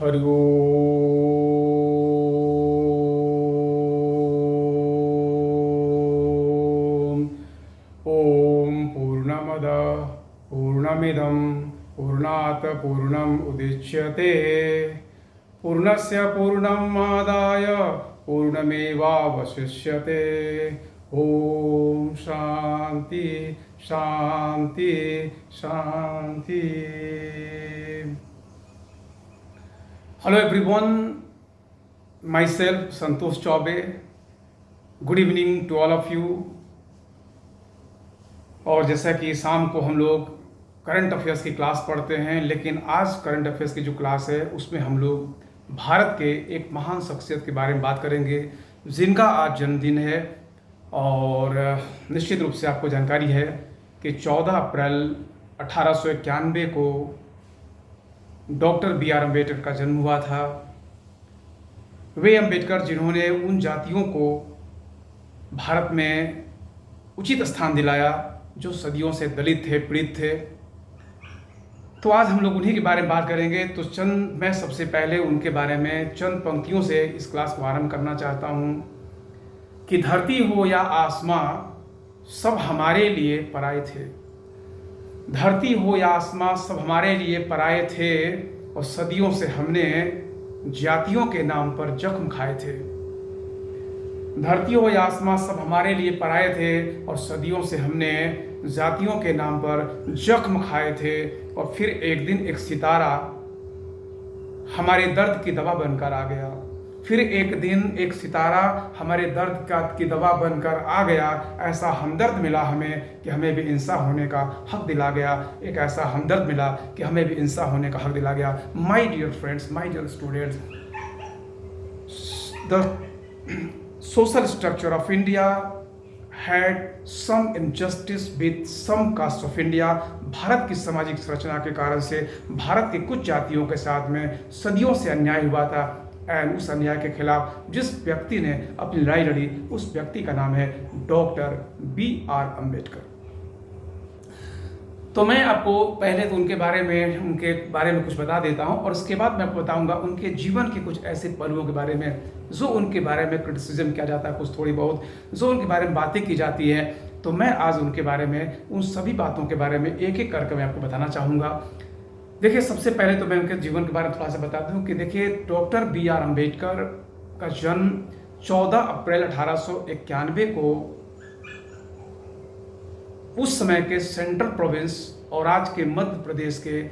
हरि ओम। ओम पूर्णमद पूर्णमिदं पूर्णात् पूर्णम् उदिच्यते पूर्णस्य पूर्णमादाय पूर्णमेवावशिष्यते। ओम शांति शांति शांति। Hello everyone, myself Santosh Choubey. Good evening to all of you. और जैसा कि शाम को हम लोग करंट अफेयर्स की क्लास पढ़ते हैं, लेकिन आज करंट अफेयर्स की जो क्लास है उसमें हम लोग भारत के एक महान शख्सियत के बारे में बात करेंगे जिनका आज जन्मदिन है। और निश्चित रूप से आपको जानकारी है कि 14 अप्रैल 1891 को डॉक्टर बी आर अम्बेडकर का जन्म हुआ था। वे अम्बेडकर जिन्होंने उन जातियों को भारत में उचित स्थान दिलाया जो सदियों से दलित थे, पीड़ित थे। तो आज हम लोग उन्हीं के बारे में बात करेंगे। तो मैं सबसे पहले उनके बारे में चंद पंक्तियों से इस क्लास को आरंभ करना चाहता हूँ कि धरती हो या आसमां सब हमारे लिए पराए थे। धरती हो या आसमां सब हमारे लिए पराए थे और सदियों से हमने जातियों के नाम पर जख्म खाए थे। धरती हो या आसमां सब हमारे लिए पराए थे और सदियों से हमने जातियों के नाम पर जख्म खाए थे। और फिर एक दिन एक सितारा हमारे दर्द की दवा बनकर आ गया। फिर एक दिन एक सितारा हमारे दर्द की दवा बनकर आ गया। ऐसा हमदर्द मिला हमें कि हमें भी इंसान होने का हक दिला गया। एक ऐसा हमदर्द मिला कि हमें भी इंसान होने का हक दिला गया। My dear friends, my dear students, the social structure of India had some injustice with some caste of India। भारत की सामाजिक संरचना के कारण से भारत की कुछ जातियों के साथ में सदियों से अन्याय हुआ था। एंड उस अन्याय के खिलाफ जिस व्यक्ति ने अपनी लड़ाई लड़ी उस व्यक्ति का नाम है डॉक्टर बी आर अम्बेडकर। तो मैं आपको पहले तो उनके बारे में कुछ बता देता हूं और उसके बाद मैं आपको बताऊंगा उनके जीवन के कुछ ऐसे पहलुओं के बारे में जो उनके बारे में क्रिटिसिज्म किया जाता है, कुछ थोड़ी बहुत जो उनके बारे में बातें की जाती है। तो मैं आज उनके बारे में उन सभी बातों के बारे में एक एक करके मैं आपको बताना चाहूँगा। देखिए, सबसे पहले तो मैं उनके जीवन के बारे में थोड़ा सा बता दूँ कि देखिए, डॉक्टर बी आर अम्बेडकर का जन्म 14 अप्रैल 1891 को उस समय के सेंट्रल प्रोविंस और आज के मध्य प्रदेश के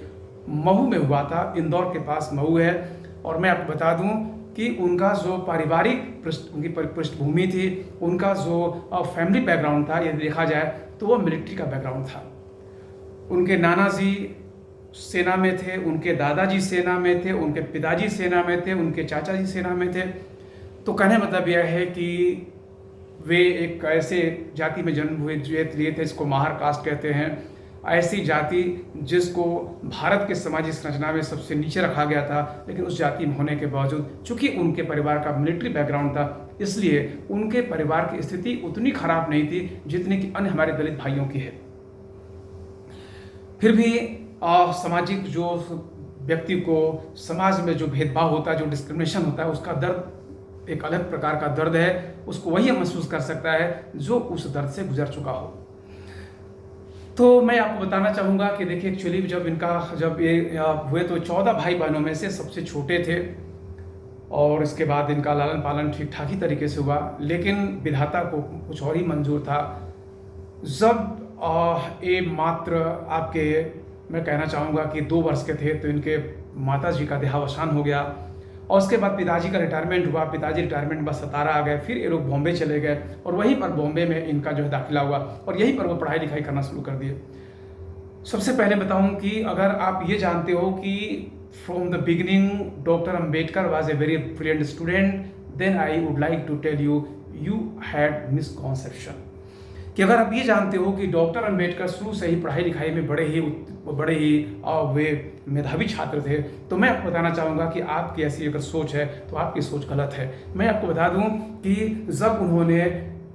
महू में हुआ था। इंदौर के पास महू है। और मैं आपको बता दूं कि उनका जो पारिवारिक उनकी पृष्ठभूमि थी, उनका जो फैमिली बैकग्राउंड था, यदि देखा जाए तो वो मिलिट्री का बैकग्राउंड था। उनके नाना जी सेना में थे, उनके दादाजी सेना में थे, उनके पिताजी सेना में थे, उनके चाचा जी सेना में थे। तो कहने मतलब यह है कि वे एक ऐसे जाति में जन्म लिए थे जिसको महार कास्ट कहते हैं। ऐसी जाति जिसको भारत के सामाजिक संरचना में सबसे नीचे रखा गया था, लेकिन उस जाति में होने के बावजूद चूंकि उनके परिवार का मिलिट्री बैकग्राउंड था, इसलिए उनके परिवार की स्थिति उतनी खराब नहीं थी जितनी कि अन्य हमारे दलित भाइयों की है। फिर भी सामाजिक जो व्यक्ति को समाज में जो भेदभाव होता है, जो डिस्क्रिमिनेशन होता है, उसका दर्द एक अलग प्रकार का दर्द है। उसको वही महसूस कर सकता है जो उस दर्द से गुजर चुका हो। तो मैं आपको बताना चाहूँगा कि देखिए, एक्चुअली जब ये हुए तो 14 भाई बहनों में से सबसे छोटे थे और इसके बाद इनका लालन पालन ठीक ठाक ही तरीके से हुआ। लेकिन विधाता को कुछ और ही मंजूर था। जब ये मात्र मैं कहना चाहूँगा कि 2 वर्ष के थे तो इनके माता जी का देहावसान हो गया। और उसके बाद पिताजी का रिटायरमेंट हुआ। पिताजी रिटायरमेंट बाद सतारा आ गए। फिर ये लोग बॉम्बे चले गए और वहीं पर बॉम्बे में इनका जो है दाखिला हुआ और यहीं पर वो पढ़ाई लिखाई करना शुरू कर दिए। सबसे पहले बताऊं कि अगर आप ये जानते हो कि from the beginning doctor Ambedkar was a very brilliant student, then I would like to tell you had misconception. कि अगर आप ये जानते हो कि डॉक्टर अम्बेडकर शुरू से ही पढ़ाई लिखाई में बड़े ही वे मेधावी छात्र थे, तो मैं आपको बताना चाहूँगा कि आपकी ऐसी अगर सोच है तो आपकी सोच गलत है। मैं आपको बता दूं कि जब उन्होंने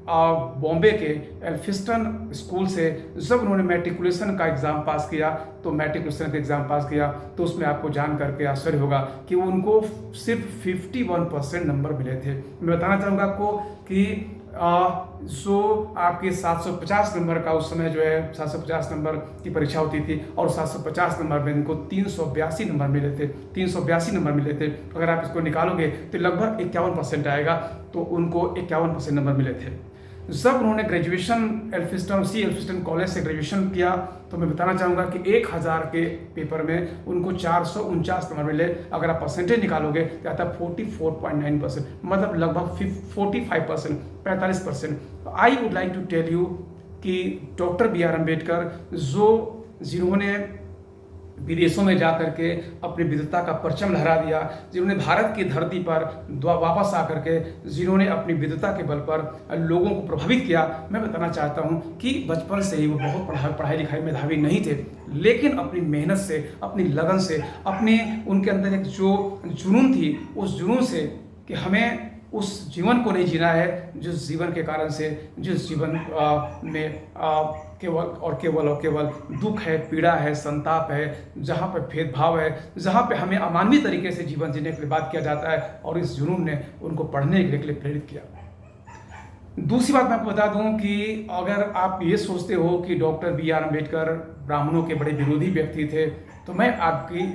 बॉम्बे के एल्फिस्टन स्कूल से जब उन्होंने मैट्रिकुलेशन का एग्ज़ाम पास किया, तो मैट्रिकुलेशन का एग्ज़ाम पास किया तो उसमें आपको जान करके आश्चर्य होगा कि उनको सिर्फ 51% नंबर मिले थे। मैं बताना चाहूँगा आपको कि जो आपके 750 नंबर का उस समय जो है 750 नंबर की परीक्षा होती थी और 750 नंबर में इनको 382 नंबर मिले थे। 382 नंबर मिले थे। अगर आप इसको निकालोगे तो लगभग 51% आएगा, तो उनको 51% नंबर मिले थे। जब उन्होंने ग्रेजुएशन एल्फिस्टन कॉलेज से ग्रेजुएशन किया, तो मैं बताना चाहूँगा कि 1000 के पेपर में उनको 449 नंबर मिले। अगर आप परसेंटेज निकालोगे तो आता है 44.9%, मतलब लगभग 45%, 45%। I would like to tell you कि डॉक्टर बी आर अम्बेडकर जिन्होंने विदेशों में जा करके अपनी विद्वता का परचम लहरा दिया, जिन्होंने भारत की धरती पर वापस आकर के जिन्होंने अपनी विद्वता के बल पर लोगों को प्रभावित किया। मैं बताना चाहता हूं कि बचपन से ही वो बहुत पढ़ाई लिखाई मेधावी नहीं थे, लेकिन अपनी मेहनत से, अपनी लगन से, अपने उनके अंदर एक जो जुनून थी, उस जुनून से कि हमें उस जीवन को नहीं जीना है जिस जीवन के कारण से, जिस जीवन में केवल दुख है, पीड़ा है, संताप है, जहाँ पर भेदभाव है, जहाँ पे हमें अमानवीय तरीके से जीवन जीने के लिए बात किया जाता है, और इस जुनून ने उनको पढ़ने के लिए प्रेरित किया। दूसरी बात मैं आपको बता दूं कि अगर आप ये सोचते हो कि डॉक्टर बी आर अम्बेडकर ब्राह्मणों के बड़े विरोधी व्यक्ति थे, तो मैं आपकी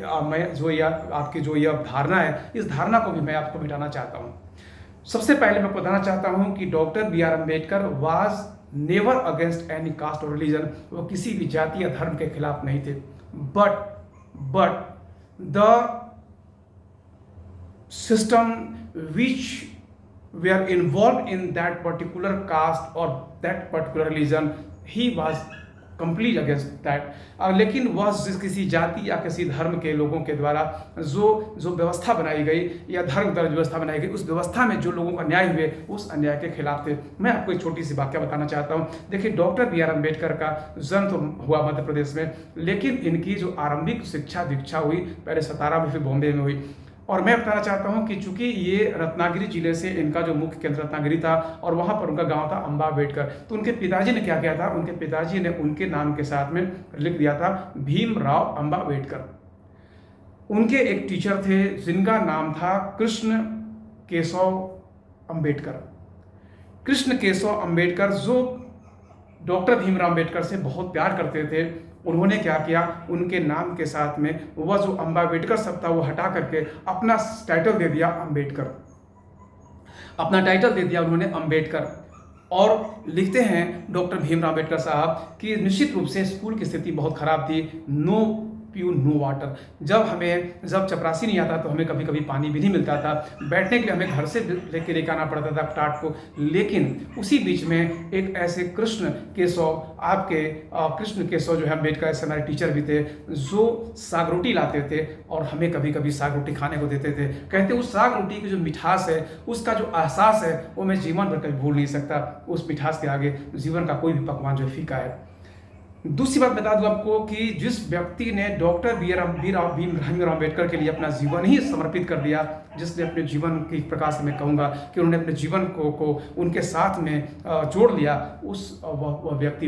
जो यह धारणा है, इस धारणा को भी मैं आपको मिटाना चाहता हूँ। सबसे पहले मैं बताना चाहता हूं कि doctor B R Ambedkar was never against any caste और रिलीजन। वो किसी भी जाति या धर्म के खिलाफ नहीं थे, but the system which they are involve in that particular caste और that particular religion, he was complete against that. लेकिन वह किसी जाति या किसी धर्म के लोगों के द्वारा जो व्यवस्था बनाई गई या धर्म द्वारा व्यवस्था बनाई गई, उस व्यवस्था में जो लोगों को अन्याय हुए, उस अन्याय के खिलाफ थे। मैं आपको एक छोटी सी वाक्य बताना चाहता हूँ। देखिए, डॉक्टर बी आर अम्बेडकर का जन्म तो हुआ मध्य प्रदेश में, लेकिन इनकी जो आरंभिक शिक्षा दीक्षा हुई पहले सतारा में, फिर बॉम्बे में हुई। और मैं बताना चाहता हूं कि चूंकि ये रत्नागिरी जिले से, इनका जो मुख्य केंद्र रत्नागिरी था और वहां पर उनका गांव था अम्बा अम्बेडकर, तो उनके पिताजी ने क्या किया था, उनके पिताजी ने उनके नाम के साथ में लिख दिया था भीमराव अम्बा अम्बेडकर। उनके एक टीचर थे जिनका नाम था कृष्ण केशव अम्बेडकर। कृष्ण केशव अम्बेडकर जो डॉक्टर भीमराव अम्बेडकर से बहुत प्यार करते थे, उन्होंने क्या किया, उनके नाम के साथ में वह जो अम्बा अम्बेडकर शब्द था वो हटा करके अपना टाइटल दे दिया अम्बेडकर, अपना टाइटल दे दिया उन्होंने अम्बेडकर। और लिखते हैं डॉक्टर भीमराव अम्बेडकर साहब कि निश्चित रूप से स्कूल की स्थिति बहुत खराब थी, नो प्यू नो वाटर। जब चपरासी नहीं आता तो हमें कभी कभी पानी भी नहीं मिलता था, बैठने के लिए हमें घर से लेके आना पड़ता था टाट को। लेकिन उसी बीच में एक ऐसे कृष्ण केशव जो है अम्बेडकर, ऐसे हमारे टीचर भी थे, जो साग रोटी लाते थे और हमें कभी कभी साग रोटी खाने को देते थे। कहते उस साग रोटी की जो मिठास है, उसका जो एहसास है, वो मैं जीवन भर कभी भूल नहीं सकता। उस मिठास के आगे जीवन का कोई भी पकवान जो फीका है। दूसरी बात बता दूं आपको कि जिस व्यक्ति ने डॉक्टर भीमराव अम्बेडकर के लिए अपना जीवन ही समर्पित कर दिया, जिसने अपने जीवन की प्रकार से मैं कहूँगा कि उन्होंने अपने जीवन को उनके साथ में जोड़ लिया, वह व्यक्ति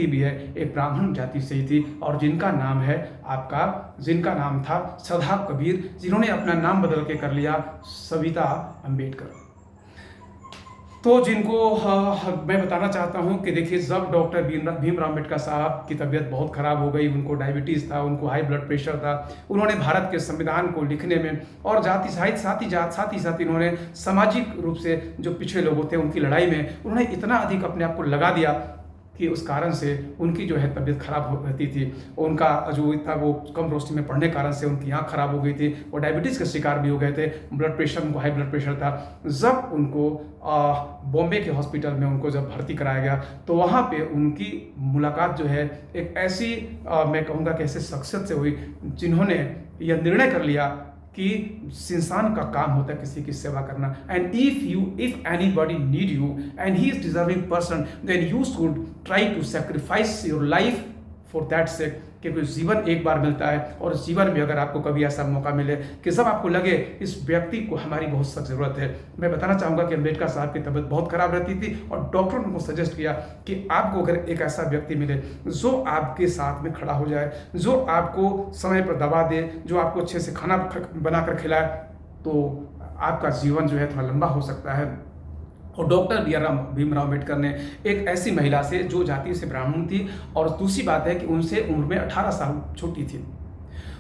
भी है एक ब्राह्मण जाति से ही थी, और जिनका नाम था सदा कबीर, जिन्होंने अपना नाम बदल के कर लिया सविता अम्बेडकर। तो जिनको मैं बताना चाहता हूं कि देखिए, जब डॉक्टर भीमराव अम्बेडकर साहब की तबीयत बहुत खराब हो गई, उनको डायबिटीज़ था, उनको हाई ब्लड प्रेशर था, उन्होंने भारत के संविधान को लिखने में और साथ ही इन्होंने सामाजिक रूप से जो पिछड़े लोग थे उनकी लड़ाई में उन्होंने इतना अधिक अपने आप को लगा दिया कि उस कारण से उनकी जो है तबीयत खराब हो रहती थी। उनका जो था वो कम रोशनी में पढ़ने के कारण से उनकी आँख खराब हो गई थी, वो डायबिटीज़ के शिकार भी हो गए थे, ब्लड प्रेशर, उनको हाई ब्लड प्रेशर था। जब उनको बॉम्बे के हॉस्पिटल में उनको जब भर्ती कराया गया, तो वहाँ पे उनकी मुलाकात जो है एक ऐसी मैं कहूँगा कि ऐसे शख्सियत से हुई जिन्होंने यह निर्णय कर लिया कि इंसान का काम होता है किसी की सेवा करना। And if anybody need you and he is deserving person, then you should try to sacrifice your life for that sake, क्योंकि जीवन एक बार मिलता है, और जीवन में अगर आपको कभी ऐसा मौका मिले कि जब आपको लगे इस व्यक्ति को हमारी बहुत सख्त ज़रूरत है। मैं बताना चाहूँगा कि अम्बेडकर साहब की तबीयत बहुत खराब रहती थी, और डॉक्टर ने उनको सजेस्ट किया कि आपको अगर एक ऐसा व्यक्ति मिले जो आपके साथ में खड़ा हो जाए, जो आपको समय पर दवा दे, जो आपको अच्छे से खाना बनाकर खिलाए, तो आपका जीवन जो है थोड़ा लंबा हो सकता है। और डॉक्टर भीमराव अम्बेडकर ने एक ऐसी महिला से जो जाति से ब्राह्मण थी, और दूसरी बात है कि उनसे उम्र में 18 साल छोटी थी,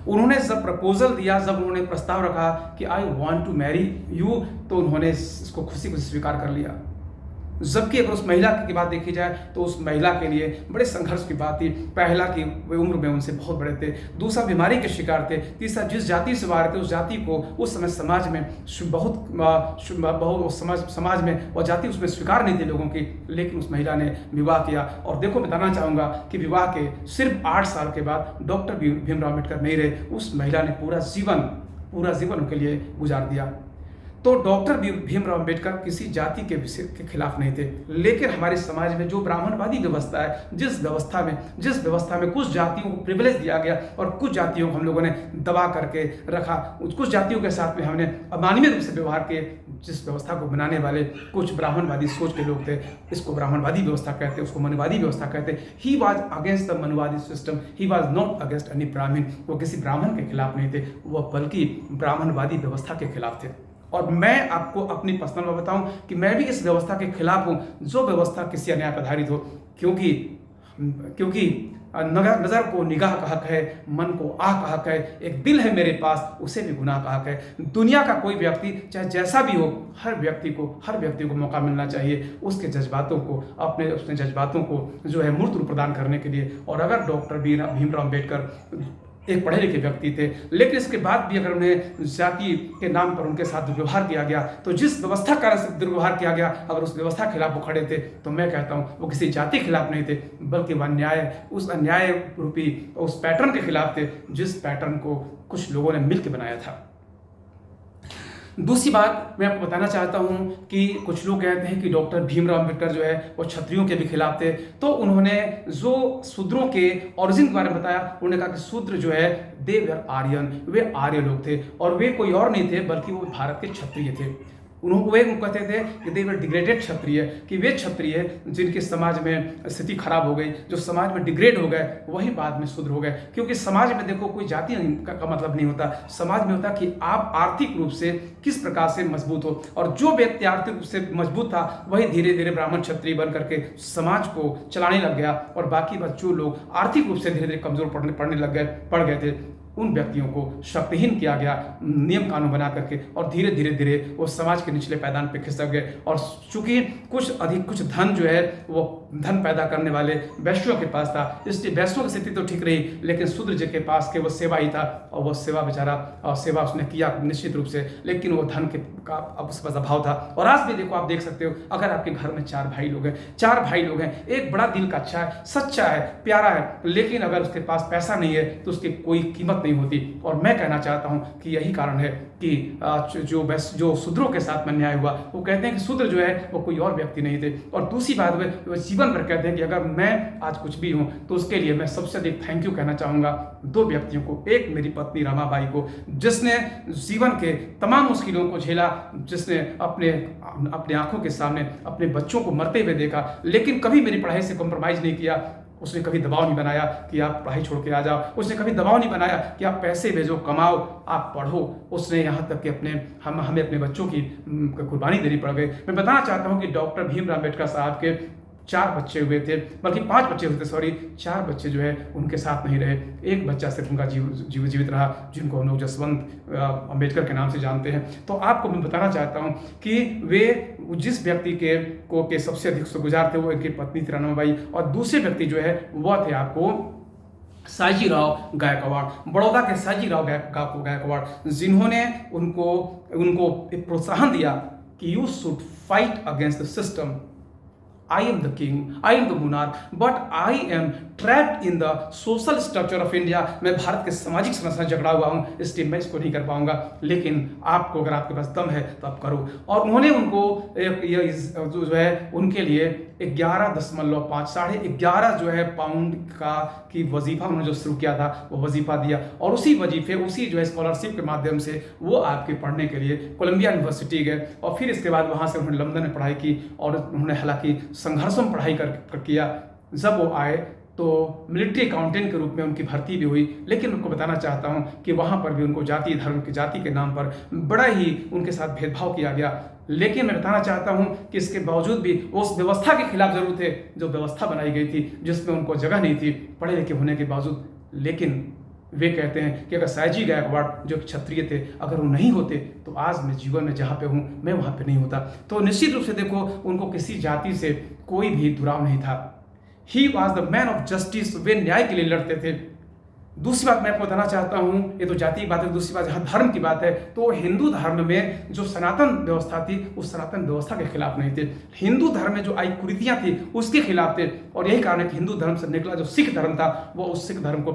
उन्होंने जब प्रपोजल दिया, जब उन्होंने प्रस्ताव रखा कि I want to marry you, तो उन्होंने इसको खुशी खुशी स्वीकार कर लिया। जबकि अगर उस महिला की बात देखी जाए तो उस महिला के लिए बड़े संघर्ष की बात थी। पहला कि वे उम्र में उनसे बहुत बड़े थे, दूसरा बीमारी के शिकार थे, तीसरा जिस जाति से बाहर थे उस जाति को उस समय समाज में बहुत समाज में वह जाति उसमें स्वीकार नहीं थी लोगों की, लेकिन उस महिला ने विवाह किया। और देखो, बताना चाहूँगा कि विवाह के सिर्फ 8 साल के बाद डॉक्टर भीमराव अम्बेडकर नहीं रहे, उस महिला ने पूरा जीवन उनके लिए गुजार दिया। तो डॉक्टर भीमराव अम्बेडकर किसी जाति के खिलाफ नहीं थे, लेकिन हमारे समाज में जो ब्राह्मणवादी व्यवस्था है, जिस व्यवस्था में कुछ जातियों को प्रिविलेज दिया गया और कुछ जातियों को हम लोगों ने दबा करके रखा, कुछ जातियों के साथ में हमने अमानवीय रूप से व्यवहार किए, जिस व्यवस्था को बनाने वाले कुछ ब्राह्मणवादी सोच के लोग थे, इसको ब्राह्मणवादी व्यवस्था कहते, उसको मनुवादी व्यवस्था कहते। He was against the Manuvadi system, he was not against any Brahmin. वो किसी ब्राह्मण के खिलाफ नहीं थे, वह बल्कि ब्राह्मणवादी व्यवस्था के खिलाफ थे। और मैं आपको अपनी पर्सनल बात बताऊं कि मैं भी इस व्यवस्था के खिलाफ हूं, जो व्यवस्था किसी अन्याय पर आधारित हो, क्योंकि नजर को निगाह का हक है, मन को आह का हक है, एक दिल है मेरे पास, उसे भी गुनाह का हक है। दुनिया का कोई व्यक्ति चाहे जैसा भी हो, हर व्यक्ति को मौका मिलना चाहिए उसके जज्बातों को, अपने जज्बातों को जो है मूर्त रूप प्रदान करने के लिए। और अगर डॉक्टर भीमराव अम्बेडकर एक पढ़े लिखे व्यक्ति थे, लेकिन इसके बाद भी अगर उन्हें जाति के नाम पर उनके साथ दुर्व्यवहार किया गया, तो जिस व्यवस्था कारण से दुर्व्यवहार किया गया, अगर उस व्यवस्था के खिलाफ वो खड़े थे, तो मैं कहता हूँ वो किसी जाति के खिलाफ नहीं थे, बल्कि वह उस अन्याय रूपी उस पैटर्न के खिलाफ थे, जिस पैटर्न को कुछ लोगों ने मिलकर बनाया था। दूसरी बात मैं आपको बताना चाहता हूं कि कुछ लोग कहते हैं कि डॉक्टर भीमराव अम्बेडकर जो है वो क्षत्रियों के भी खिलाफ थे। तो उन्होंने जो शूद्रों के ओरिजिन के बारे में बताया, उन्होंने कहा कि शूद्र जो है दे वर आर्यन, वे आर्य लोग थे, और वे कोई और नहीं थे बल्कि वो भारत के क्षत्रिय थे। वे कहते थे कि दे वर डिग्रेडेड क्षत्रिय, कि वे क्षत्रिय जिनके समाज में स्थिति खराब हो गई, जो समाज में डिग्रेड हो गए, वही बाद में शूद्र हो गए। क्योंकि समाज में देखो कोई जाति का मतलब नहीं होता, समाज में होता कि आप आर्थिक रूप से किस प्रकार से मजबूत हो, और जो व्यक्ति आर्थिक रूप से मजबूत था वही धीरे धीरे ब्राह्मण क्षत्रिय बन करके समाज को चलाने लग गया, और बाकी जो लोग आर्थिक रूप से धीरे धीरे कमजोर पड़ गए थे, उन व्यक्तियों को शक्तिहीन किया गया नियम कानून बना करके, और धीरे धीरे वो समाज के निचले पैदान पे खिसक गए। और चूंकि कुछ धन जो है वो धन पैदा करने वाले वैश्यों के पास था, इसलिए वैश्यों की स्थिति तो ठीक रही, लेकिन शूद्र जी के पास केवल सेवा ही था, और वह सेवा बेचारा और सेवा उसने किया निश्चित रूप से, लेकिन वो धन का उसके पास अभाव था। और आज भी देखो, आप देख सकते हो, अगर आपके घर में 4 भाई लोग हैं, एक बड़ा दिल का अच्छा है, सच्चा है, प्यारा है, लेकिन अगर उसके पास पैसा नहीं है तो उसकी कोई कीमत नहीं होती। और मैं कहना चाहता हूं कि यही कारण है कि जो शूद्रों के साथ में अन्याय हुआ, वो कहते हैं कि शूद्र जो है वो कोई और व्यक्ति नहीं थे। और दूसरी बात वे जीवन भर कहते हैं कि अगर मैं आज कुछ भी हूं तो उसके लिए मैं सबसे अधिक थैंक यू कहना चाहूंगा 2 व्यक्तियों को। एक मेरी पत्नी रमाबाई को, जिसने जीवन के तमाम मुश्किलों को झेला, जिसने अपने आंखों के सामने अपने बच्चों को मरते हुए देखा, लेकिन कभी मेरी पढ़ाई से कॉम्प्रोमाइज नहीं किया। उसने कभी दबाव नहीं बनाया कि आप पढ़ाई छोड़ के आ जाओ, उसने कभी दबाव नहीं बनाया कि आप पैसे भेजो, कमाओ, आप पढ़ो। उसने यहाँ तक कि हमें अपने बच्चों की कुर्बानी देनी पड़ गई। मैं बताना चाहता हूँ कि डॉक्टर भीमराव अम्बेडकर साहब के 4 बच्चे हुए थे, बल्कि 5 बच्चे हुए थे, सॉरी, 4 बच्चे जो है उनके साथ नहीं रहे। एक बच्चा सिर्फ उनका जीवित रहा, जिनको हम लोग जसवंत अम्बेडकर के नाम से जानते हैं। तो आपको मैं बताना चाहता हूं कि वे जिस व्यक्ति के सबसे अधिक शुक्रगुजार थे वो इनकी पत्नी थी रमाबाई, और दूसरे व्यक्ति जो है वह थे आपको साजीराव गायकवाड़, बड़ौदा के साजीराव गायकवाड़, जिन्होंने उनको प्रोत्साहन दिया कि you should fight against the system, I am the king, I am the monarch, but I am trapped in the social structure of India. मैं भारत के सामाजिक संरचना से जकड़ा हुआ हूँ, इसलिए मैं इसको नहीं कर पाऊंगा। लेकिन आपको, अगर आपके पास दम है तो आप करो। और उन्होंने उनको जो है उनके लिए 11.5 11.5 जो है पाउंड का की वजीफा उन्होंने जो शुरू किया था वो वजीफा दिया, और उसी वजीफे, उसी जो है स्कॉलरशिप के माध्यम से वो आपके पढ़ने के लिए कोलंबिया यूनिवर्सिटी गए, और फिर इसके बाद वहाँ से उन्होंने लंदन में पढ़ाई की, और उन्होंने हालांकि संघर्षों में पढ़ाई कर किया। जब वो आए तो मिलिट्री अकाउंटेंट के रूप में उनकी भर्ती भी हुई, लेकिन उनको बताना चाहता हूं कि वहां पर भी उनको जाति धर्म की जाति के नाम पर बड़ा ही उनके साथ भेदभाव किया गया। लेकिन मैं बताना चाहता हूं कि इसके बावजूद भी वो उस व्यवस्था के खिलाफ जरूर थे जो व्यवस्था बनाई गई थी, जिसमें उनको जगह नहीं थी पढ़े लिखे होने के बावजूद। लेकिन वे कहते हैं कि अगर सयाजी गायकवाड़ जो क्षत्रिय थे, अगर वो नहीं होते तो आज मैं जीवन में जहाँ पे हूँ मैं वहाँ पे नहीं होता। तो निश्चित रूप से देखो, उनको किसी जाति से कोई भी दुराव नहीं था। He was the man of justice, वे न्याय के लिए लड़ते थे। दूसरी बात मैं आपको बताना चाहता हूँ, ये तो जाति की बात है, दूसरी बात जहाँ धर्म की बात है, तो हिंदू धर्म में जो सनातन व्यवस्था थी उस सनातन व्यवस्था के खिलाफ नहीं थे। हिंदू धर्म में जो आई कुरीतियाँ थी उसके खिलाफ थे, और यही कारण है कि हिंदू धर्म से निकला जो सिख धर्म था वो उस सिख धर्म को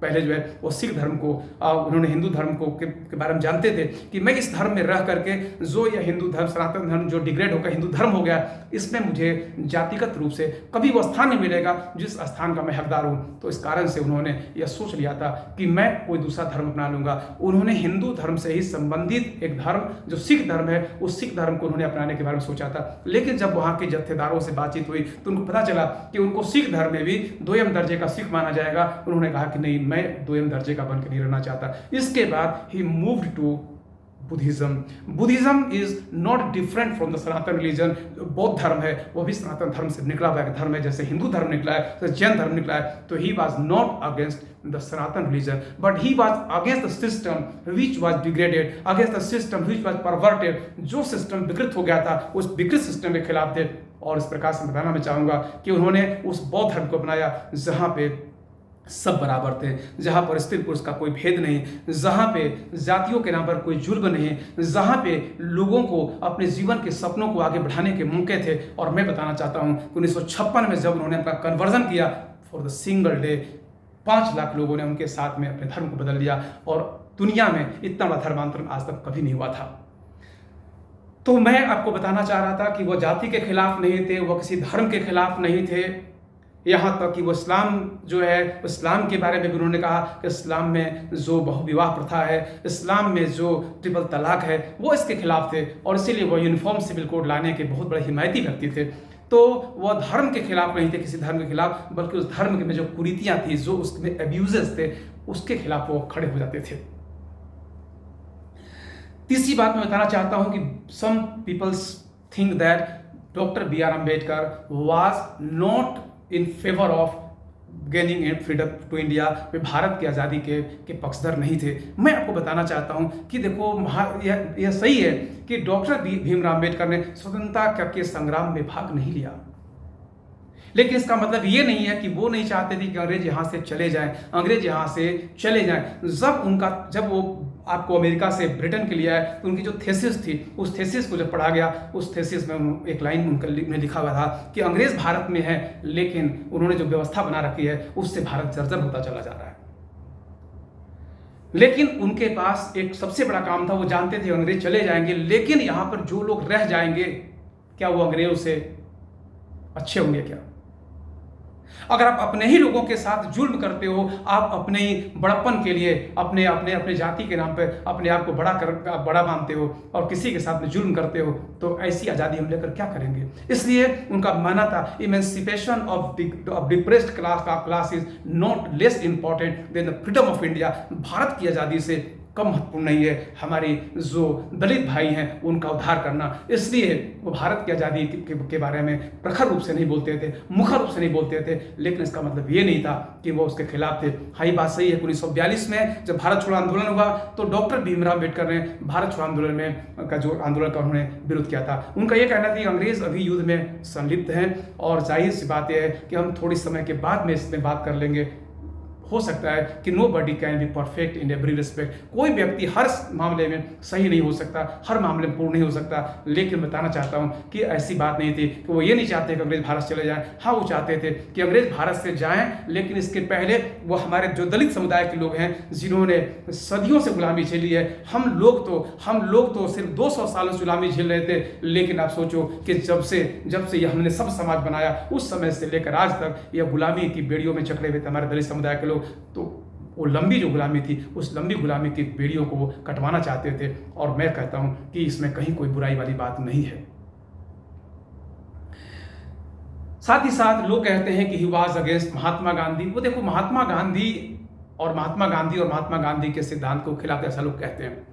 पहले जो है वो सिख धर्म को उन्होंने हिंदू धर्म को के बारे में जानते थे कि मैं इस धर्म में रह करके जो यह हिंदू धर्म सनातन धर्म जो डिग्रेड होकर हिंदू धर्म हो गया, इसमें मुझे जातिगत रूप से कभी वो स्थान नहीं मिलेगा जिस स्थान का मैं हकदार हूँ। तो इस कारण से उन्होंने यह सोच लिया था कि मैं कोई दूसरा धर्म अपना लूंगा। उन्होंने हिंदू धर्म से ही संबंधित एक धर्म जो सिख धर्म है उस सिख धर्म को उन्होंने अपनाने के बारे में सोचा था। लेकिन जब वहाँ के जत्थेदारों से बातचीत हुई तो उनको पता चला कि उनको सिख धर्म में भी दोयम दर्जे का सिख माना जाएगा। उन्होंने कहा कि नहीं, मैं दोयम दर्जे का बनकर नहीं रहना चाहता। इसके बाद he moved to Buddhism. Buddhism is not different from the Sanatan religion. बौद्ध धर्म है वो भी सनातन धर्म से निकला हुआ एक धर्म है, जैसे हिंदू धर्म निकला है, जैसे जैन धर्म निकला है। तो ही was not against the Sanatan religion, but he was against the system which was degraded, against the system which was perverted. जो सिस्टम विकृत हो गया था उस विकृत सिस्टम के खिलाफ थे। और इस प्रकार से बताना मैं चाहूंगा कि उन्होंने उस बौद्ध धर्म को अपनाया जहां पे सब बराबर थे, जहां पर स्त्री पुरुष का कोई भेद नहीं, जहां पे जातियों के नाम पर कोई जुल्म नहीं, जहां पे लोगों को अपने जीवन के सपनों को आगे बढ़ाने के मौके थे। और मैं बताना चाहता हूं कि 1956 में जब उन्होंने अपना कन्वर्जन किया for the single day, 5 lakh लोगों ने उनके साथ में अपने धर्म को बदल लिया, और दुनिया में इतना बड़ा धर्मांतरण आज तक कभी नहीं हुआ था। तो मैं आपको बताना चाह रहा था कि वो जाति के खिलाफ नहीं थे, वो किसी धर्म के खिलाफ नहीं थे, यहाँ तक कि वो इस्लाम जो है, इस्लाम के बारे में भी उन्होंने कहा कि इस्लाम में जो बहुविवाह प्रथा है, इस्लाम में जो ट्रिपल तलाक है, वो इसके खिलाफ थे। और इसीलिए वो यूनिफॉर्म सिविल कोड लाने के बहुत बड़े हिमायती व्यक्ति थे। तो वह धर्म के खिलाफ नहीं थे, किसी धर्म के खिलाफ, बल्कि उस धर्म में जो कुरीतियाँ थी, जो उसमें एब्यूजेस थे, उसके खिलाफ वो खड़े हो जाते थे। तीसरी बात मैं बताना चाहता हूँ कि some peoples think that doctor B.R. Ambedkar was not in favour of gaining freedom to India. वे भारत की आज़ादी के पक्षधर नहीं थे। मैं आपको बताना चाहता हूं कि देखो, यह सही है कि डॉक्टर भीमराव अम्बेडकर ने स्वतंत्रता के संग्राम में भाग नहीं लिया, लेकिन इसका मतलब ये नहीं है कि वो नहीं चाहते थे कि अंग्रेज यहाँ से चले जाएं। अंग्रेज यहाँ से चले जाएं। जब वो आपको अमेरिका से ब्रिटेन के लिए आए तो उनकी जो थेसिस थी, उस थेसिस को जब पढ़ा गया, उस थेसिस में एक लाइन उनका लिखा हुआ था कि अंग्रेज भारत में है, लेकिन उन्होंने जो व्यवस्था बना रखी है उससे भारत जर्जर होता चला जा रहा है। लेकिन उनके पास एक सबसे बड़ा काम था, वो जानते थे अंग्रेज चले जाएंगे, लेकिन यहाँ पर जो लोग रह जाएंगे क्या वो अंग्रेजों से अच्छे होंगे क्या? अगर आप अपने ही लोगों के साथ जुल्म करते हो, आप अपने ही बड़प्पन के लिए अपने अपने अपने जाति के नाम पर अपने आप को बड़ा मानते हो और किसी के साथ में जुल्म करते हो, तो ऐसी आज़ादी हम लेकर क्या करेंगे? इसलिए उनका मानना था emancipation of depressed class is not less important than the freedom of India. भारत की आज़ादी से कम महत्वपूर्ण नहीं है हमारी जो दलित भाई हैं उनका उद्धार करना। इसलिए वो भारत की आज़ादी के बारे में प्रखर रूप से नहीं बोलते थे, मुखर रूप से नहीं बोलते थे, लेकिन इसका मतलब ये नहीं था कि वो उसके खिलाफ थे। हाँ, ये बात सही है। 1942 में जब भारत छोड़ो आंदोलन हुआ तो डॉक्टर भीमराव अम्बेडकर ने भारत छोड़ो आंदोलन में का जो आंदोलन का उन्होंने विरोध किया था। उनका ये कहना था कि अंग्रेज अभी युद्ध में संलिप्त हैं और जाहिर सी बात यह है कि हम थोड़ी समय के बाद में इसमें बात कर लेंगे। हो सकता है कि nobody can be perfect in every respect, कोई व्यक्ति हर मामले में सही नहीं हो सकता, हर मामले में पूर्ण नहीं हो सकता। लेकिन बताना चाहता हूँ कि ऐसी बात नहीं थी कि वो ये नहीं चाहते कि अंग्रेज भारत चले जाएं। हाँ, वो चाहते थे कि अंग्रेज भारत से जाएं, लेकिन इसके पहले वो हमारे जो दलित समुदाय के लोग हैं जिन्होंने सदियों से गुलामी झेली है, हम लोग तो सिर्फ 200 सालों से गुलामी झेल रहे थे। लेकिन आप सोचो कि जब से ये हमने सब समाज बनाया, उस समय से लेकर आज तक यह गुलामी की बेड़ियों में जकड़े हुए थे हमारे दलित समुदाय के लोग। तो वो लंबी जो गुलामी थी, उस लंबी गुलामी की बेड़ियों को वो कटवाना चाहते थे। और मैं कहता हूं कि इसमें कहीं कोई बुराई वाली बात नहीं है। साथ ही साथ लोग कहते हैं कि he was against Mahatma Gandhi. वो देखो, महात्मा गांधी के सिद्धांत के खिलाफ ऐसा लोग कहते हैं।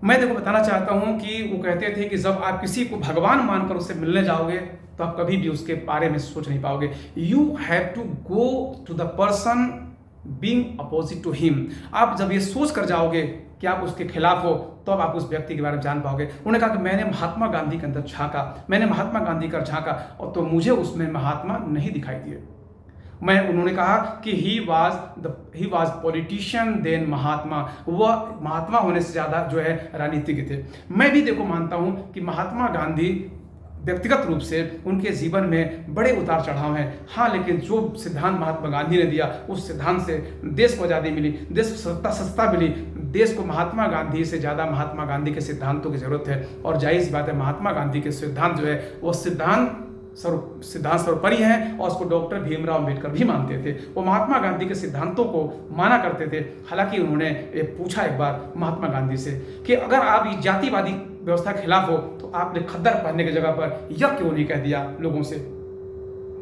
मैं देखो बताना चाहता हूं कि वो कहते थे कि जब आप किसी को भगवान मानकर उससे मिलने जाओगे तो आप कभी भी उसके बारे में सोच नहीं पाओगे। You have to go to the person being opposite to him. आप जब ये सोच कर जाओगे कि आप उसके खिलाफ हो, तो अब आप उस व्यक्ति के बारे में जान पाओगे। उन्होंने कहा कि मैंने महात्मा गांधी के अंदर झांका, मैंने महात्मा गांधी का झांका, और तो मुझे उसमें महात्मा नहीं दिखाई दिए। उन्होंने कहा कि ही वाज पॉलिटिशियन देन महात्मा। वह महात्मा होने से ज्यादा जो है राजनीतिज्ञ थे। मैं भी देखो मानता हूं कि महात्मा गांधी व्यक्तिगत रूप से उनके जीवन में बड़े उतार चढ़ाव हैं। हाँ, लेकिन जो सिद्धांत महात्मा गांधी ने दिया, उस सिद्धांत से देश को आज़ादी मिली, देश को सत्ता मिली। देश को महात्मा गांधी से ज़्यादा महात्मा गांधी के सिद्धांतों की जरूरत है। और जाहिर सी बात है, महात्मा गांधी के सिद्धांत जो है वो सिद्धांत सर्वोपरि हैं, और उसको डॉक्टर भीमराव अम्बेडकर भी मानते थे। वो महात्मा गांधी के सिद्धांतों को माना करते थे। हालांकि उन्होंने ये पूछा एक बार महात्मा गांधी से कि अगर आप जातिवादी व्यवस्था के खिलाफ हो तो आपने खद्दर पहनने की जगह पर यह क्यों नहीं कह दिया लोगों से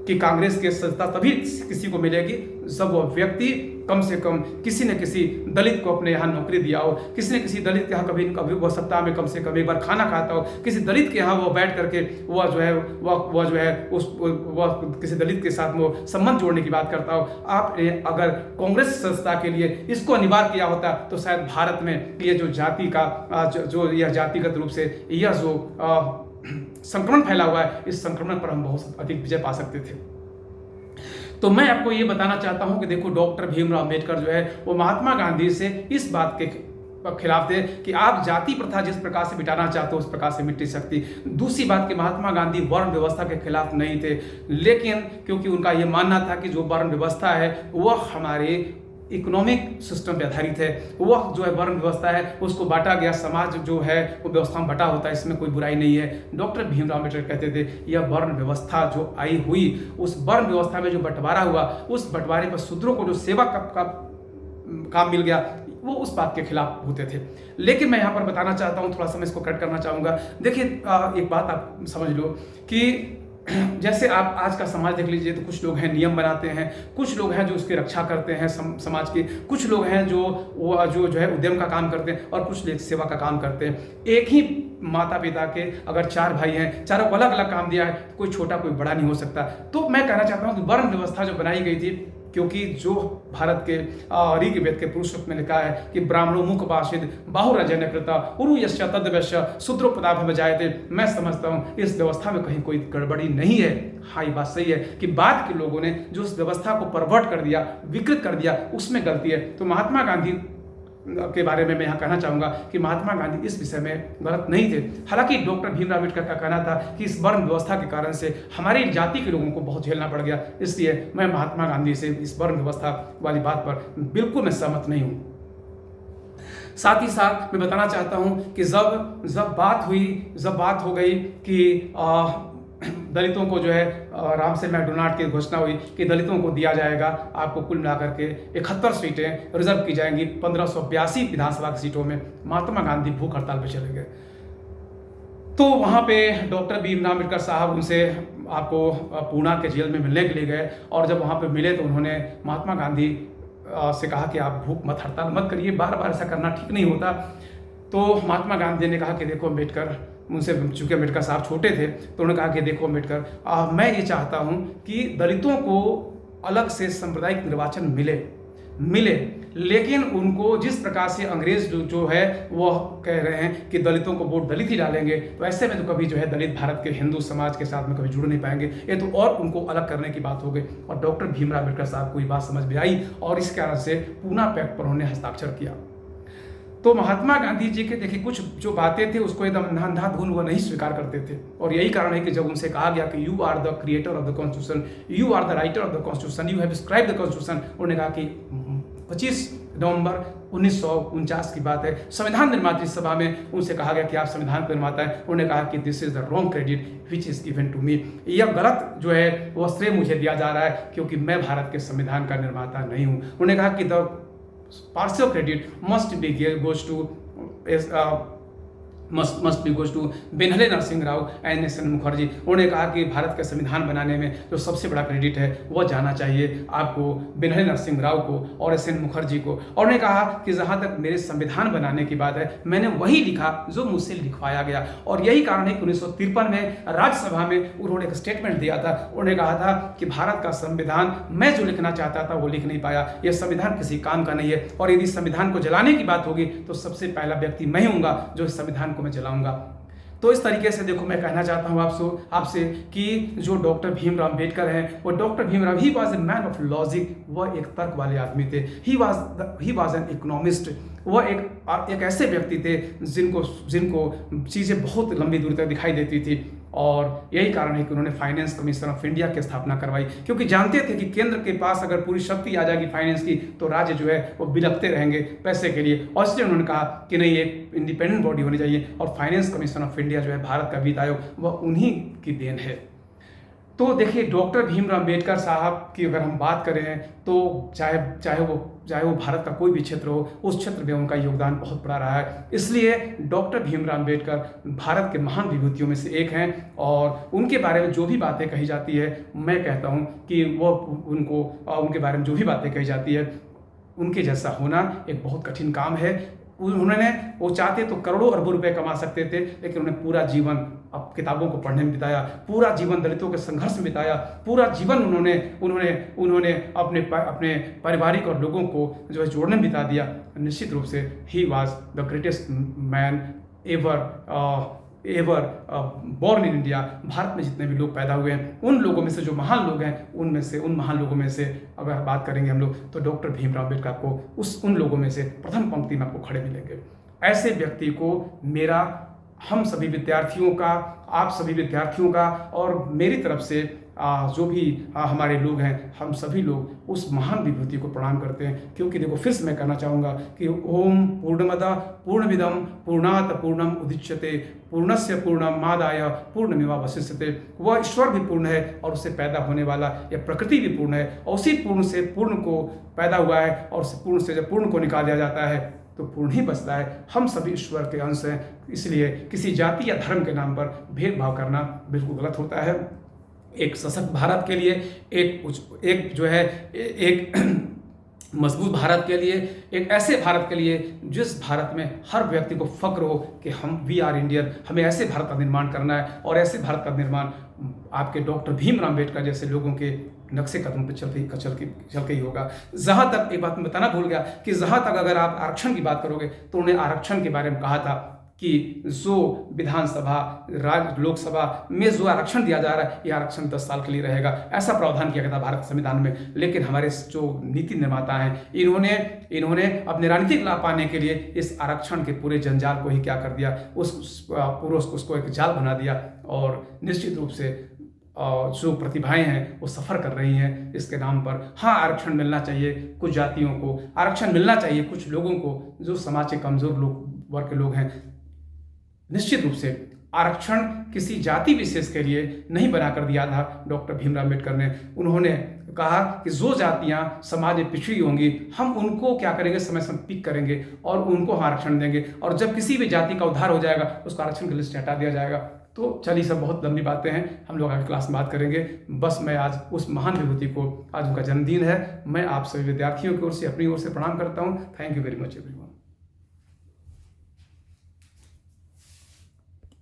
कि कांग्रेस की सत्ता तभी किसी को मिलेगी जब वह व्यक्ति कम से कम किसी न किसी दलित को अपने यहाँ नौकरी दिया हो, किसी न किसी दलित के यहाँ कभी वह सप्ताह में कम से कम एक बार खाना खाता हो, किसी दलित के यहाँ वो बैठ करके वह किसी दलित के साथ वो संबंध जोड़ने की बात करता हो। आपने अगर कांग्रेस संस्था के लिए इसको अनिवार्य किया होता तो शायद भारत में ये जो जाति का जो यह जातिगत रूप से यह जो संक्रमण फैला हुआ है, इस संक्रमण पर हम बहुत अधिक विजय पा सकते थे। तो मैं आपको ये बताना चाहता हूं कि देखो, डॉक्टर भीमराव अम्बेडकर जो है वो महात्मा गांधी से इस बात के खिलाफ थे कि आप जाति प्रथा जिस प्रकार से मिटाना चाहते हो उस प्रकार से मिट नहीं सकती। दूसरी बात कि महात्मा गांधी वर्ण व्यवस्था के खिलाफ नहीं थे, लेकिन क्योंकि उनका ये मानना था कि जो वर्ण व्यवस्था है वह हमारे इकोनॉमिक सिस्टम पे आधारित है। वह जो है वर्ण व्यवस्था है उसको बांटा गया, समाज जो है वो व्यवस्था में बटा होता है, इसमें कोई बुराई नहीं है। डॉक्टर भीमराव अम्बेडकर कहते थे यह वर्ण व्यवस्था जो आई हुई, उस वर्ण व्यवस्था में जो बंटवारा हुआ, उस बंटवारे पर शूद्रों को जो सेवा का काम मिल गया, वो उस बात के खिलाफ होते थे। लेकिन मैं यहाँ पर बताना चाहता हूँ, थोड़ा सा मैं इसको कट करना चाहूँगा। देखिए, एक बात आप समझ लो कि जैसे आप आज का समाज देख लीजिए तो कुछ लोग हैं नियम बनाते हैं, कुछ लोग हैं जो उसकी रक्षा करते हैं समाज की, कुछ लोग हैं जो है उद्यम का काम करते हैं, और कुछ लोग सेवा का काम करते हैं। एक ही माता पिता के अगर 4 भाई हैं, चारों को अलग अलग काम दिया है, कोई छोटा कोई बड़ा नहीं हो सकता। तो मैं कहना चाहता हूँ कि वर्ण व्यवस्था जो बनाई गई थी, क्योंकि जो भारत के ऋग्वेद के पुरुष में लिखा है कि ब्राह्मणों मुख भाषित बाहुरजन कृता उरु यश्य तद्वश्य शूद्रोपदाभ बजायते, मैं समझता हूँ इस व्यवस्था में कहीं कोई गड़बड़ी नहीं है। हाँ, ये बात सही है कि बाद के लोगों ने जो उस व्यवस्था को परवर्ट कर दिया, विकृत कर दिया, उसमें गलती है। तो महात्मा गांधी के बारे में मैं यहाँ कहना चाहूँगा कि महात्मा गांधी इस विषय में गलत नहीं थे। हालांकि डॉक्टर भीमराव अम्बेडकर का कहना था कि इस वर्ण व्यवस्था के कारण से हमारी जाति के लोगों को बहुत झेलना पड़ गया, इसलिए मैं महात्मा गांधी से इस वर्ण व्यवस्था वाली बात पर बिल्कुल मैं सहमत नहीं हूँ। साथ ही साथ मैं बताना चाहता हूँ कि जब बात हो गई कि दलितों को जो है राम से मैकडोनाल्ड की घोषणा हुई कि दलितों को दिया जाएगा, आपको कुल मिलाकर के 71 सीटें रिजर्व की जाएंगी 1582 विधानसभा की सीटों में। महात्मा गांधी भूख हड़ताल पर चले गए। तो वहाँ पे डॉक्टर भीमराव अम्बेडकर साहब उनसे आपको पूना के जेल में मिलने के लिए गए, और जब वहाँ पे मिले तो उन्होंने महात्मा गांधी से कहा कि आप भूख मत हड़ताल मत करिए, बार बार ऐसा करना ठीक नहीं होता। तो महात्मा गांधी ने कहा कि देखो अम्बेडकर, उनसे चूंकि अम्बेडकर साहब छोटे थे तो उन्होंने कहा कि देखो अम्बेडकर, मैं ये चाहता हूँ कि दलितों को अलग से सांप्रदायिक निर्वाचन मिले, लेकिन उनको जिस प्रकार से अंग्रेज जो है वह कह रहे हैं कि दलितों को वोट दलित ही डालेंगे, तो ऐसे में तो कभी जो है दलित भारत के हिंदू समाज के साथ में कभी जुड़ नहीं पाएंगे। ये तो और उनको अलग करने की बात हो गई। और डॉक्टर भीमराव अम्बेडकर साहब को ये बात समझ में आई और इस कारण से पूना पैक्ट पर उन्होंने हस्ताक्षर किया। तो महात्मा गांधी जी के देखिए कुछ जो बातें थे उसको एकदम अंधाधुंध वो नहीं स्वीकार करते थे, और यही कारण है कि जब उनसे कहा गया कि you are the creator of the constitution, you are the writer of the constitution, you have scribe the constitution, उन्होंने कहा कि 25 नवंबर 1949 की बात है, संविधान निर्मात्री सभा में उनसे कहा गया कि आप संविधान के निर्माता हैं। उन्होंने कहा कि this is the wrong credit which is given to me, यह गलत जो है वह श्रेय मुझे दिया जा रहा है क्योंकि मैं भारत के संविधान का निर्माता नहीं हूँ। उन्होंने कहा कि the partial credit must be goes to must be goes to Benegal Narsing Rau and S N Mukherjee. उन्होंने कहा कि भारत का संविधान बनाने में जो सबसे बड़ा क्रेडिट है वह जाना चाहिए आपको बेनहले नरसिंह राव को और एस एन मुखर्जी को। और उन्होंने कहा कि जहाँ तक मेरे संविधान बनाने की बात है मैंने वही लिखा जो मुझसे लिखवाया गया, और यही कारण है कि 1953 में राज्यसभा में उन्होंने एक स्टेटमेंट दिया था। उन्होंने कहा था कि भारत का संविधान मैं जो लिखना चाहता था वो लिख नहीं पाया, यह संविधान किसी काम का नहीं है, और यदि संविधान को जलाने की बात होगी तो सबसे पहला व्यक्ति मैं हूँगा जो इस संविधान मैं जलाऊंगा। तो इस तरीके से देखो मैं कहना चाहता हूं आपसे कि जो डॉक्टर भीमराव अम्बेडकर हैं वो doctor Bhimrao he was a man of logic, वह एक तर्क वाले आदमी थे। ही वाज एन इकोनॉमिस्ट, वह एक ऐसे व्यक्ति थे जिनको चीज़ें बहुत लंबी दूर तक दिखाई देती थी, और यही कारण है कि उन्होंने फाइनेंस कमीशन ऑफ इंडिया की स्थापना करवाई, क्योंकि जानते थे कि केंद्र के पास अगर पूरी शक्ति आ जाएगी फाइनेंस की तो राज्य जो है वो बिलखते रहेंगे पैसे के लिए, और इसलिए उन्होंने कहा कि नहीं एक इंडिपेंडेंट बॉडी होनी चाहिए, और फाइनेंस कमीशन ऑफ इंडिया जो है भारत का वित्त आयोग वह उन्हीं की देन है। तो देखिए डॉक्टर भीमराव अम्बेडकर साहब की अगर हम बात करें तो चाहे वो भारत का कोई भी क्षेत्र हो, उस क्षेत्र में उनका योगदान बहुत बड़ा रहा है। इसलिए डॉक्टर भीमराव अम्बेडकर भारत के महान विभूतियों में से एक हैं, और उनके बारे में जो भी बातें कही जाती है मैं कहता हूँ कि वो उनके बारे में जो भी बातें कही जाती है उनके जैसा होना एक बहुत कठिन काम है। वो चाहते तो करोड़ों अरबों रुपए कमा सकते थे, लेकिन उन्हें पूरा जीवन अब किताबों को पढ़ने में बिताया, पूरा जीवन दलितों के संघर्ष में बिताया, पूरा जीवन उन्होंने अपने पारिवारिक और लोगों को जो है जोड़ने में बिता दिया। निश्चित रूप से he was the greatest man ever born in India. Bharat में जितने भी लोग पैदा हुए हैं उन लोगों में से जो महान लोग हैं उन महान लोगों में से अगर बात करेंगे हम लोग तो डॉक्टर भीमराव अम्बेडकर को उन लोगों में से प्रथम पंक्ति में आपको खड़े मिलेंगे। ऐसे व्यक्ति को हम सभी विद्यार्थियों का, आप सभी विद्यार्थियों का और मेरी तरफ से जो भी हमारे लोग हैं हम सभी लोग उस महान विभूति को प्रणाम करते हैं। क्योंकि देखो फिर से मैं कहना चाहूँगा कि ओम पूर्णमदा पूर्णमिदम पूर्णात पूर्णम उदिच्यते पूर्णस्य पूर्णमादाय पूर्णमेवावशिष्यते। वह ईश्वर भी पूर्ण है और उससे पैदा होने वाला यह प्रकृति भी पूर्ण है, और उसी पूर्ण से पूर्ण को पैदा हुआ है, और उस पूर्ण से जब पूर्ण को निकाल दिया जाता है तो पूर्ण ही बचता है। हम सभी ईश्वर के अंश हैं, इसलिए किसी जाति या धर्म के नाम पर भेदभाव करना बिल्कुल गलत होता है। एक सशक्त भारत के लिए, एक मजबूत भारत के लिए, एक ऐसे भारत के लिए जिस भारत में हर व्यक्ति को फक्र हो कि वी आर इंडियन, हमें ऐसे भारत का निर्माण करना है, और ऐसे भारत का निर्माण आपके डॉक्टर भीमराव अम्बेडकर जैसे लोगों के नक्शे कदम पर चल के ही होगा। जहाँ तक एक बात मैं बताना भूल गया कि जहाँ तक अगर आप आरक्षण की बात करोगे तो उन्हें आरक्षण के बारे में कहा था कि जो विधानसभा लोकसभा में जो आरक्षण दिया जा रहा है ये आरक्षण 10 साल के लिए रहेगा, ऐसा प्रावधान किया गया था भारत संविधान में। लेकिन हमारे जो नीति निर्माता हैं इन्होंने अपने राजनीतिक लाभ पाने के लिए इस आरक्षण के पूरे जंजाल को ही क्या कर दिया, उसको एक जाल बना दिया, और निश्चित रूप से जो प्रतिभाएं हैं वो सफ़र कर रही हैं इसके नाम पर। हाँ, आरक्षण मिलना चाहिए कुछ जातियों को, आरक्षण मिलना चाहिए कुछ लोगों को जो समाज के कमज़ोर वर्ग के लोग हैं। निश्चित रूप से आरक्षण किसी जाति विशेष के लिए नहीं बनाकर दिया था डॉक्टर भीमराव अम्बेडकर ने। उन्होंने कहा कि जो जातियां समाज में पिछड़ी होंगी हम उनको क्या करेंगे, समय समय पिक करेंगे और उनको आरक्षण देंगे, और जब किसी भी जाति का उद्धार हो जाएगा उसको आरक्षण की लिस्ट हटा दिया जाएगा। तो चलिए सब बहुत लंबी बातें हैं, हम लोग आगे क्लास में बात करेंगे। बस मैं आज उस महान विभूति को, आज उनका जन्मदिन है, मैं आप सभी विद्यार्थियों की ओर से अपनी ओर से प्रणाम करता हूँ। Thank you very much everyone.